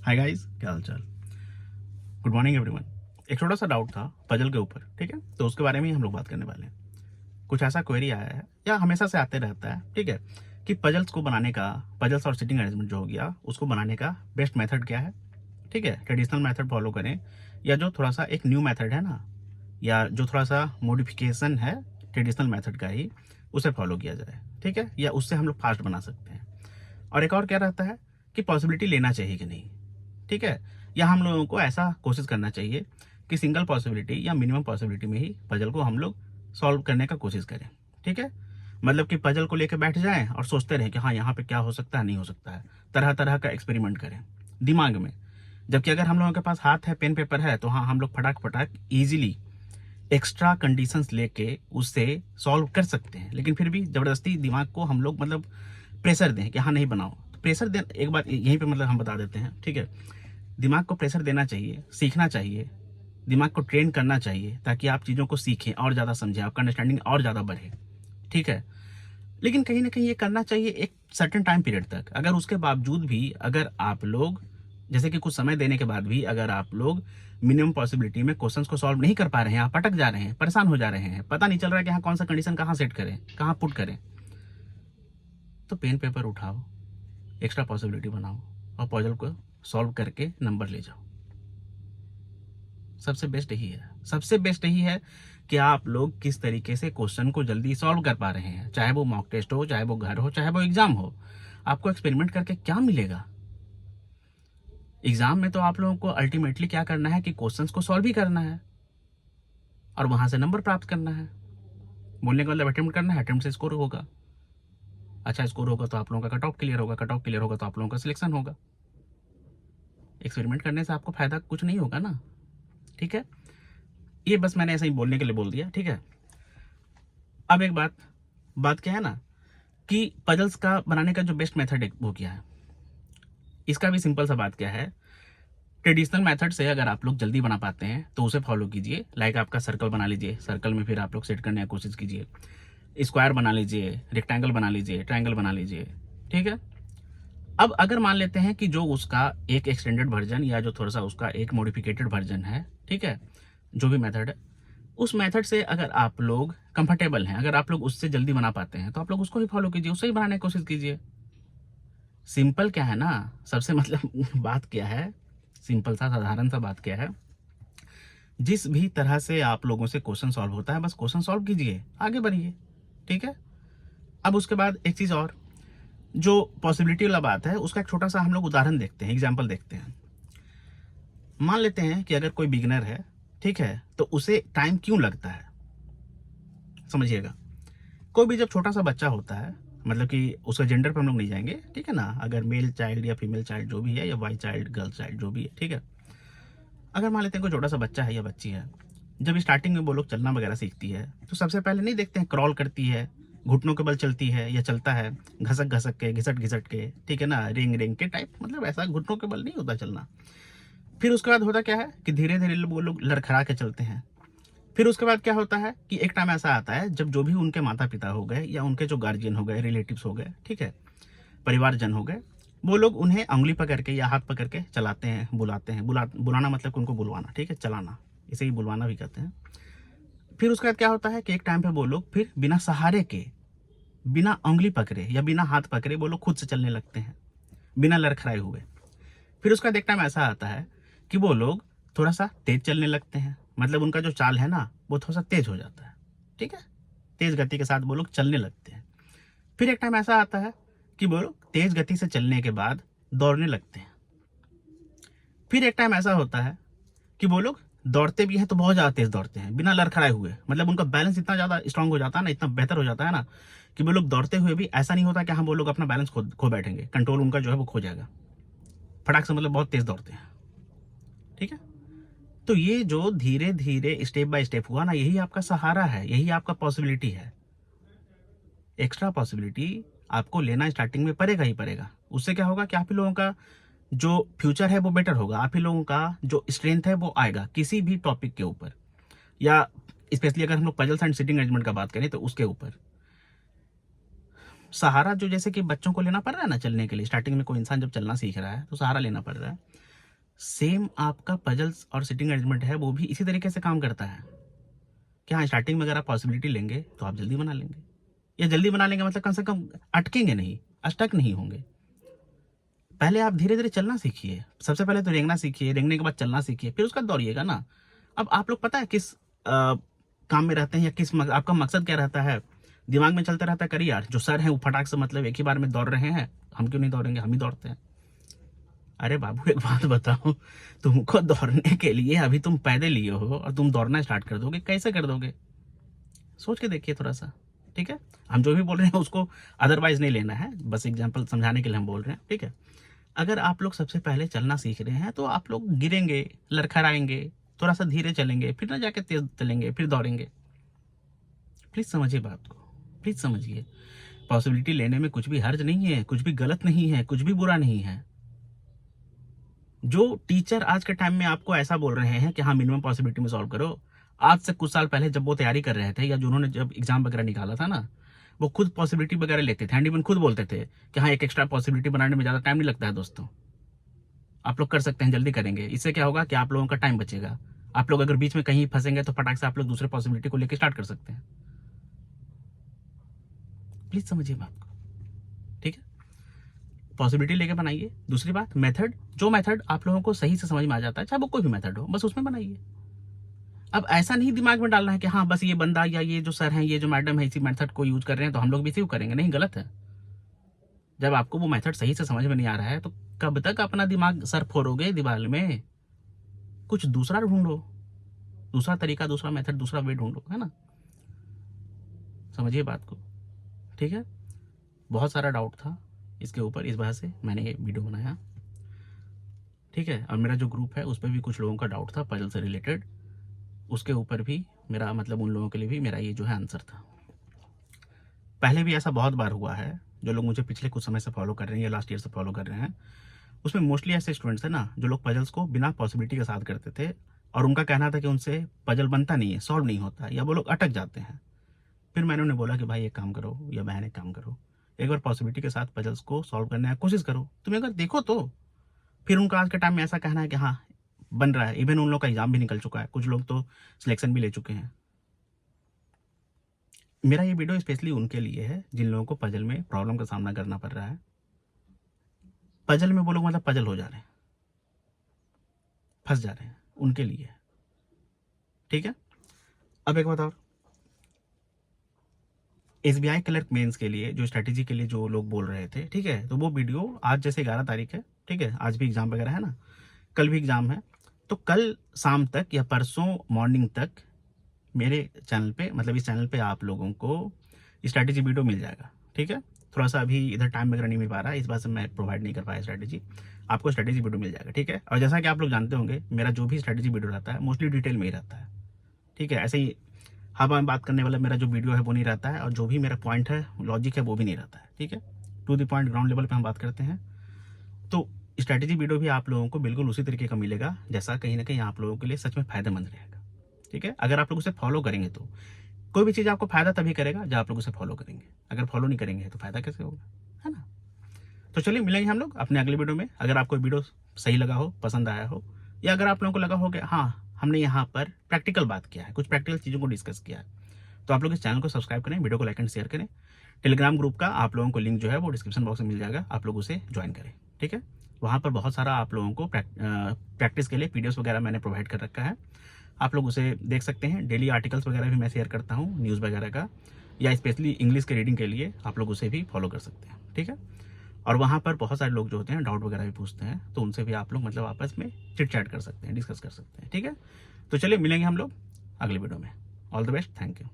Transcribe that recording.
Hi guys, क्या हाल चाल। Good morning everyone. एक छोटा सा डाउट था पजल के ऊपर, ठीक है, तो उसके बारे में ही हम लोग बात करने वाले हैं। कुछ ऐसा क्वेरी आया है या हमेशा से आते रहता है, ठीक है, कि पजल्स को बनाने का, पजल्स और सिटिंग अरेंजमेंट जो हो गया उसको बनाने का बेस्ट मेथड क्या है। ठीक है, ट्रेडिशनल मेथड फॉलो करें या जो थोड़ा सा एक न्यू मेथड है ना, या जो थोड़ा सा मॉडिफिकेशन है ट्रेडिशनल मेथड का ही, उसे फॉलो किया जाए। ठीक है, या उससे हम लोग फास्ट बना सकते हैं। और एक और क्या रहता है कि पॉसिबिलिटी लेना चाहिए कि नहीं। ठीक है, या हम लोगों को ऐसा कोशिश करना चाहिए कि सिंगल पॉसिबिलिटी या मिनिमम पॉसिबिलिटी में ही पजल को हम लोग सॉल्व करने का कोशिश करें। ठीक है, मतलब कि पजल को लेकर बैठ जाएं और सोचते रहें कि हाँ यहाँ पे क्या हो सकता है, नहीं हो सकता है, तरह तरह का एक्सपेरिमेंट करें दिमाग में। जबकि अगर हम लोगों के पास हाथ है, पेन पेपर है, तो हाँ हम लोग फटाक फटाक ईजिली एक्स्ट्रा कंडीशंस लेके उससे सॉल्व कर सकते हैं। लेकिन फिर भी ज़बरदस्ती दिमाग को हम लोग मतलब प्रेशर दें कि हाँ नहीं बनाओ, तो प्रेशर दे, एक बात यहीं पे मतलब हम बता देते हैं। ठीक है, दिमाग को प्रेशर देना चाहिए, सीखना चाहिए, दिमाग को ट्रेन करना चाहिए ताकि आप चीज़ों को सीखें और ज़्यादा समझें, आपका अंडरस्टैंडिंग और ज़्यादा बढ़े। ठीक है, लेकिन कहीं ना कहीं ये करना चाहिए एक सर्टेन टाइम पीरियड तक। अगर उसके बावजूद भी अगर आप लोग, जैसे कि कुछ समय देने के बाद भी अगर आप लोग मिनिमम पॉसिबिलिटी में क्वेश्चंस को सॉल्व नहीं कर पा रहे हैं, आप अटक जा रहे हैं, परेशान हो जा रहे हैं, पता नहीं चल रहा है कि हाँ कौन सा कंडीशन कहाँ सेट करें, कहाँ पुट करें, तो पेन पेपर उठाओ, एक्स्ट्रा पॉसिबिलिटी बनाओ और पजल को सॉल्व करके नंबर ले जाओ। सबसे बेस्ट यही है, सबसे बेस्ट यही है कि आप लोग किस तरीके से क्वेश्चन को जल्दी सॉल्व कर पा रहे हैं। चाहे वो मॉक टेस्ट हो, चाहे वो घर हो, चाहे वो एग्जाम हो, आपको एक्सपेरिमेंट करके क्या मिलेगा। एग्जाम में तो आप लोगों को अल्टीमेटली क्या करना है कि क्वेश्चंस को सॉल्व ही करना है और वहां से नंबर प्राप्त करना है। बोलने का मतलब अटेम्प्ट करना है, अटेम्प्ट से स्कोर होगा, अच्छा स्कोर होगा तो आप लोगों का कट ऑफ क्लियर होगा, कट ऑफ क्लियर होगा तो आप लोगों का सिलेक्शन होगा। एक्सपेरिमेंट करने से आपको फायदा कुछ नहीं होगा ना। ठीक है, ये बस मैंने ऐसे ही बोलने के लिए बोल दिया। ठीक है, अब एक बात बात क्या है ना कि पजल्स का बनाने का जो बेस्ट मेथड है वो क्या है। इसका भी सिंपल सा बात क्या है, ट्रेडिशनल मेथड से अगर आप लोग जल्दी बना पाते हैं तो उसे फॉलो कीजिए। लाइक आपका सर्कल बना लीजिए, सर्कल में फिर आप लोग सेट करने की कोशिश कीजिए, स्क्वायर बना लीजिए, रेक्टेंगल बना लीजिए, ट्रायंगल बना लीजिए। ठीक है, अब अगर मान लेते हैं कि जो उसका एक एक्सटेंडेड वर्जन या जो थोड़ा सा उसका एक मॉडिफिकेटेड वर्जन है, ठीक है, जो भी मेथड है, उस मेथड से अगर आप लोग कंफर्टेबल हैं, अगर आप लोग उससे जल्दी बना पाते हैं तो आप लोग उसको ही फॉलो कीजिए, उससे ही बनाने की कोशिश कीजिए। सिंपल क्या है ना, सबसे मतलब बात क्या है, सिंपल सा साधारण सा बात क्या है, जिस भी तरह से आप लोगों से क्वेश्चन सॉल्व होता है बस क्वेश्चन सॉल्व कीजिए, आगे बढ़िए। ठीक है, अब उसके बाद एक चीज़ और, जो पॉसिबिलिटी वाला बात है उसका एक छोटा सा हम लोग उदाहरण देखते हैं, एग्जाम्पल देखते हैं। मान लेते हैं कि अगर कोई बिगनर है, ठीक है, तो उसे टाइम क्यों लगता है, समझिएगा। कोई भी जब छोटा सा बच्चा होता है, मतलब कि उसका जेंडर पे हम लोग नहीं जाएंगे, ठीक है ना, अगर मेल चाइल्ड या फीमेल चाइल्ड जो भी है, या बॉय चाइल्ड गर्ल चाइल्ड जो भी है, ठीक है, अगर मान लेते हैं कोई छोटा सा बच्चा है या बच्ची है, जब स्टार्टिंग में वो लोग चलना वगैरह सीखती है तो सबसे पहले नहीं देखते हैं क्रॉल करती है, घुटनों के बल चलती है या चलता है, घसक घसक के, घिसट घिसट के, ठीक है ना, रेंग रेंग के टाइप, मतलब ऐसा घुटनों के बल नहीं होता चलना। फिर उसके बाद होता क्या है कि धीरे धीरे वो लोग लड़खड़ा के चलते हैं। फिर उसके बाद क्या होता है कि एक टाइम ऐसा आता है जब जो भी उनके माता पिता हो गए या उनके जो गार्जियन हो गए, रिलेटिव्स हो गए, ठीक है, परिवारजन हो गए, वो लोग उन्हें उंगली पकड़ के या हाथ पकड़ के चलाते हैं, बुलाते हैं। बुलाना मतलब कि उनको बुलवाना, ठीक है, चलाना, इसे ही बुलवाना भी कहते हैं। फिर उसके बाद क्या होता है कि एक टाइम पे वो लोग फिर बिना सहारे के, बिना उंगली पकड़े या बिना हाथ पकड़े वो लोग खुद से चलने लगते हैं, बिना लड़खड़ाए हुए। फिर उसका एक टाइम ऐसा आता है कि वो लोग थोड़ा सा तेज चलने लगते हैं, मतलब उनका जो चाल है ना वो थोड़ा सा तेज हो जाता है। ठीक है, तेज गति के साथ वो लोग चलने लगते हैं। फिर एक टाइम ऐसा आता है कि वो लोग तेज गति से चलने के बाद दौड़ने लगते हैं। फिर एक टाइम ऐसा होता है कि वो लोग दौड़ते भी हैं तो बहुत ज़्यादा तेज दौड़ते हैं, बिना लड़खड़ाए हुए, मतलब उनका बैलेंस इतना ज़्यादा स्ट्रांग हो जाता है ना, इतना बेहतर हो जाता है ना, कि वो लोग दौड़ते हुए भी ऐसा नहीं होता कि हाँ वो लोग अपना बैलेंस खो बैठेंगे, कंट्रोल उनका जो है वो खो जाएगा, फटाक से, मतलब बहुत तेज दौड़ते हैं। ठीक है, तो ये जो धीरे धीरे स्टेप बाय स्टेप हुआ ना, यही आपका सहारा है, यही आपका पॉसिबिलिटी है। एक्स्ट्रा पॉसिबिलिटी आपको लेना स्टार्टिंग में पड़ेगा ही पड़ेगा। उससे क्या होगा कि आप ही लोगों का जो फ्यूचर है वो बेटर होगा, आप ही लोगों का जो स्ट्रेंथ है वो आएगा किसी भी टॉपिक के ऊपर, या स्पेशली अगर हम लोग पजल्स एंड सिटिंग अरेंजमेंट का बात करें तो उसके ऊपर। सहारा जो जैसे कि बच्चों को लेना पड़ रहा है ना चलने के लिए, स्टार्टिंग में कोई इंसान जब चलना सीख रहा है तो सहारा लेना पड़ रहा है, सेम आपका पजल्स और सिटिंग अरेंजमेंट है वो भी इसी तरीके से काम करता है कि हाँ, स्टार्टिंग में अगर आप पॉसिबिलिटी लेंगे तो आप जल्दी बना लेंगे, या जल्दी बना लेंगे मतलब कम से कम अटकेंगे नहीं, स्टक नहीं होंगे। पहले आप धीरे-धीरे चलना सीखिए। सबसे पहले तो रेंगना सीखिए, रेंगने के बाद चलना सीखिए, फिर उसके बाद दौड़िएगा ना। अब आप लोग पता है किस काम में रहते हैं या किस आपका मकसद क्या रहता है? दिमाग में चलता रहता है, करिए यार, जो सर हैं वो फटाक से मतलब एक ही बार में दौड़ रहे हैं, हम क्यों नहीं दौड़ेंगे? हम ही दौड़ते हैं। अरे बाबू, एक बात बताओ, तुमको दौड़ने के लिए अभी तुम पैदल लिए हो और तुम दौड़ना स्टार्ट कर दोगे, कैसे कर दोगे? सोच के देखिए थोड़ा-सा, ठीक है? हम जो भी बोल रहे हैं उसको अदरवाइज़ नहीं लेना है, बस एग्ज़ाम्पल समझाने के लिए हम बोल रहे हैं, ठीक है? अगर आप लोग सबसे पहले चलना सीख रहे हैं तो आप लोग गिरेंगे, लड़खड़ाएँगे, थोड़ा-सा धीरे चलेंगे, फिर ना जाके तेज़ चलेंगे, फिर दौड़ेंगे। प्लीज़ समझिए बात को, प्लीज़ समझिए। पॉसिबिलिटी लेने में कुछ भी हर्ज नहीं है, कुछ भी गलत नहीं है, कुछ भी बुरा नहीं है। जो टीचर आज के टाइम में आपको ऐसा बोल रहे हैं कि हाँ, मिनिमम पॉसिबिलिटी में सॉल्व करो, आज से कुछ साल पहले जब वो तैयारी कर रहे थे या जो उन्होंने जब एग्ज़ाम वगैरह निकाला था ना, वो खुद पॉसिबिलिटी वगैरह लेते थे, एंड इवन खुद बोलते थे कि हाँ, एक एक्स्ट्रा पॉसिबिलिटी बनाने में ज़्यादा टाइम नहीं लगता है दोस्तों। आप लोग कर सकते हैं, जल्दी करेंगे। इससे क्या होगा कि आप लोगों का टाइम बचेगा। आप लोग अगर बीच में कहीं फँसेंगे तो फटाक से आप लोग दूसरे पॉसिबिलिटी को लेके स्टार्ट कर सकते हैं। प्लीज़ समझिए बात को, ठीक है? पॉसिबिलिटी लेके बनाइए। दूसरी बात, मेथड, जो मेथड आप लोगों को सही से समझ में आ जाता है, चाहे वो कोई भी मेथड हो, बस उसमें बनाइए। अब ऐसा नहीं दिमाग में डालना है कि हाँ, बस ये बंदा या ये जो सर हैं, ये जो मैडम है, इसी मेथड को यूज़ कर रहे हैं तो हम लोग भी इसी को करेंगे। नहीं, गलत है। जब आपको वो मेथड सही से समझ में नहीं आ रहा है तो कब तक अपना दिमाग सर फोड़ोगे दीवार में? कुछ दूसरा ढूँढो, दूसरा तरीका, दूसरा मेथड, दूसरा वे ढूँढो, है ना? समझिए बात को, ठीक है? बहुत सारा डाउट था इसके ऊपर, इस वजह से मैंने ये वीडियो बनाया, ठीक है? और मेरा जो ग्रुप है उस पे भी कुछ लोगों का डाउट था पजल से रिलेटेड, उसके ऊपर भी मेरा मतलब उन लोगों के लिए भी मेरा ये जो है आंसर था। पहले भी ऐसा बहुत बार हुआ है, जो लोग मुझे पिछले कुछ समय से फॉलो कर रहे हैं या लास्ट ईयर से फॉलो कर रहे हैं, उसमें मोस्टली ऐसे स्टूडेंट्स हैं ना जो लोग पजल्स को बिना पॉसिबिलिटी के साथ करते थे और उनका कहना था कि उनसे पजल बनता नहीं है, सॉल्व नहीं होता है, या वो लोग अटक जाते हैं। फिर मैंने उन्हें बोला कि भाई एक काम करो या बहन एक काम करो, एक बार पॉसिबिलिटी के साथ पजल्स को सॉल्व करने की कोशिश करो, तुम एक बार देखो तो। फिर उनका आज के टाइम में ऐसा कहना है कि हाँ, बन रहा है। इवन उन लोग का एग्जाम भी निकल चुका है, कुछ लोग तो सिलेक्शन भी ले चुके हैं। मेरा ये वीडियो स्पेशली उनके लिए है जिन लोगों को पजल में प्रॉब्लम का सामना करना पड़ रहा है। पजल में वो लोग मतलब पजल हो जा रहे हैं, फंस जा रहे हैं, उनके लिए, ठीक है? अब एक बात और, एसबीआई क्लर्क मेंस के लिए जो स्ट्रैटेजी के लिए जो लोग बोल रहे थे, ठीक है, तो वो वीडियो आज जैसे 11 तारीख है, ठीक है, आज भी एग्जाम वगैरह है ना, कल भी एग्जाम है, तो कल शाम तक या परसों मॉर्निंग तक मेरे चैनल पे, मतलब इस चैनल पे आप लोगों को स्ट्रैटेजी वीडियो मिल जाएगा, ठीक है? थोड़ा सा अभी इधर टाइम वगैरह नहीं मिल पा रहा है, इस बात से मैं प्रोवाइड नहीं कर पाया स्ट्रैटेजी। आपको स्ट्रैटेजी वीडियो मिल जाएगा, ठीक है? और जैसा कि आप लोग जानते होंगे, मेरा जो भी स्ट्रैटेजी वीडियो रहता है मोस्टली डिटेल में ही रहता है, ठीक है? ऐसे ही हवा में बात करने वाला मेरा जो वीडियो है वो नहीं रहता है, और जो भी मेरा पॉइंट है, लॉजिक है, वो भी नहीं रहता है, ठीक है? To the point, ground level पे हम बात करते हैं। तो स्ट्रैटेजी वीडियो भी आप लोगों को बिल्कुल उसी तरीके का मिलेगा जैसा कहीं ना कहीं आप लोगों के लिए सच में फायदेमंद रहेगा, ठीक है? अगर आप लोग उसे फॉलो करेंगे तो कोई भी चीज़ आपको फायदा तभी करेगा जब आप लोग उसे फॉलो करेंगे। अगर फॉलो नहीं करेंगे तो फायदा कैसे होगा, है ना? तो चलिए मिलेंगे हम लोग अपने अगले वीडियो में। अगर आपको वीडियो सही लगा हो, पसंद आया हो, या अगर आप लोगों को लगा हो कि हाँ, हमने यहाँ पर प्रैक्टिकल बात किया है, कुछ प्रैक्टिकल चीज़ों को डिस्कस किया है, तो आप लोग इस चैनल को सब्सक्राइब करें, वीडियो को लाइक एंड शेयर करें। टेलीग्राम ग्रुप का आप लोगों को लिंक जो है वो डिस्क्रिप्शन बॉक्स में मिल जाएगा, आप लोग उसे ज्वाइन करें, ठीक है? वहाँ पर बहुत सारा आप लोगों को प्रैक्टिस के लिए पीडीएफ वगैरह मैंने प्रोवाइड कर रखा है, आप लोग उसे देख सकते हैं। डेली आर्टिकल्स वगैरह भी मैं शेयर करता हूँ, न्यूज़ वगैरह का, या स्पेशली इंग्लिश के रीडिंग के लिए आप लोग उसे भी फॉलो कर सकते हैं, ठीक है? और वहाँ पर बहुत सारे लोग जो होते हैं डाउट वगैरह भी पूछते हैं, तो उनसे भी आप लोग मतलब आपस में चिट चैट कर सकते हैं, डिस्कस कर सकते हैं, ठीक है? तो चलिए मिलेंगे हम लोग अगले वीडियो में। All the best, thank you.